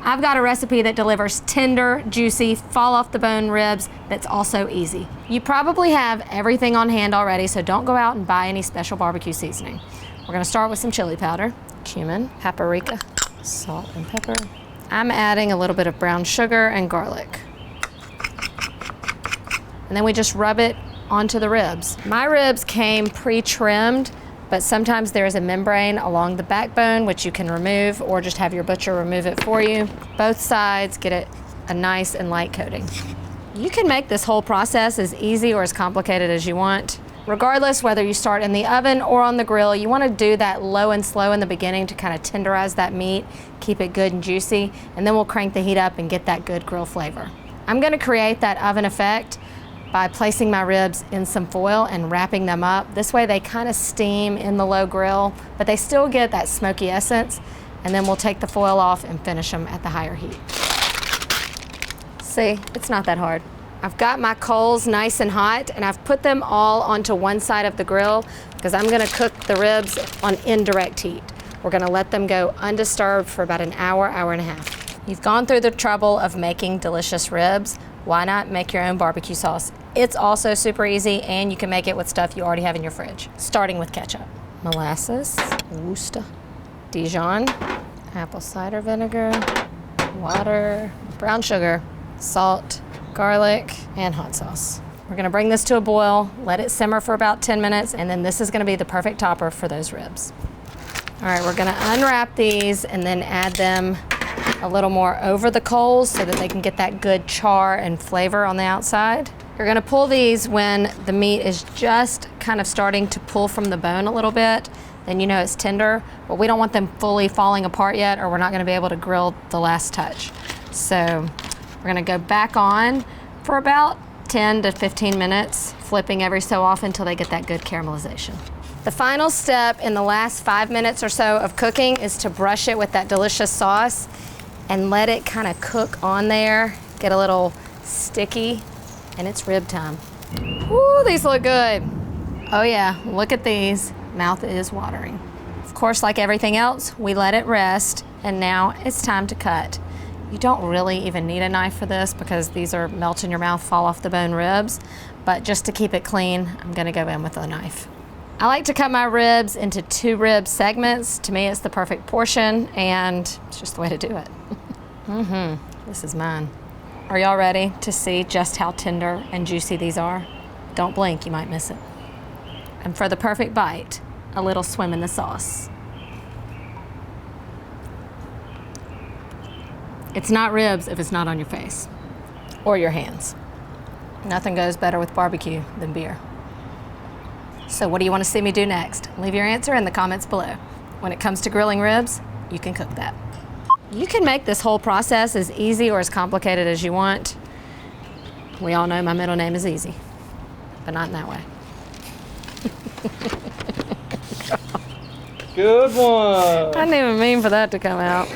I've got a recipe that delivers tender, juicy, fall off the bone ribs that's also easy. You probably have everything on hand already, so don't go out and buy any special barbecue seasoning. We're gonna start with some chili powder, cumin, paprika, salt and pepper. I'm adding a little bit of brown sugar and garlic. And then we just rub it onto the ribs. My ribs came pre-trimmed, but sometimes there's a membrane along the backbone which you can remove or just have your butcher remove it for you. Both sides get it a nice and light coating. You can make this whole process as easy or as complicated as you want. Regardless whether you start in the oven or on the grill, you want to do that low and slow in the beginning to kind of tenderize that meat, keep it good and juicy, and then we'll crank the heat up and get that good grill flavor. I'm going to create that oven effect by placing my ribs in some foil and wrapping them up. This way they kind of steam in the low grill, but they still get that smoky essence, and then we'll take the foil off and finish them at the higher heat. See, it's not that hard. I've got my coals nice and hot, and I've put them all onto one side of the grill because I'm gonna cook the ribs on indirect heat. We're gonna let them go undisturbed for about an hour, hour and a half. You've gone through the trouble of making delicious ribs. Why not make your own barbecue sauce? It's also super easy, and you can make it with stuff you already have in your fridge, starting with ketchup. Molasses, Worcester, Dijon, apple cider vinegar, water, brown sugar, salt, garlic, and hot sauce. We're gonna bring this to a boil, let it simmer for about 10 minutes, and then this is gonna be the perfect topper for those ribs. All right, we're gonna unwrap these and then add them a little more over the coals so that they can get that good char and flavor on the outside. You're gonna pull these when the meat is just kind of starting to pull from the bone a little bit, then you know it's tender, but we don't want them fully falling apart yet or we're not gonna be able to grill the last touch. So we're gonna go back on for about 10 to 15 minutes, flipping every so often until they get that good caramelization. The final step in the last 5 minutes or so of cooking is to brush it with that delicious sauce and let it kind of cook on there, get a little sticky, and it's rib time. Ooh, these look good. Oh yeah, look at these. Mouth is watering. Of course, like everything else, we let it rest, and now it's time to cut. You don't really even need a knife for this because these are melt in your mouth, fall off the bone ribs, but just to keep it clean, I'm gonna go in with a knife. I like to cut my ribs into 2 rib segments. To me, it's the perfect portion, and it's just the way to do it. This is mine. Are y'all ready to see just how tender and juicy these are? Don't blink, you might miss it. And for the perfect bite, a little swim in the sauce. It's not ribs if it's not on your face or your hands. Nothing goes better with barbecue than beer. So what do you want to see me do next? Leave your answer in the comments below. When it comes to grilling ribs, you can cook that. You can make this whole process as easy or as complicated as you want. We all know my middle name is Easy, but not in that way. Good one. I didn't even mean for that to come out.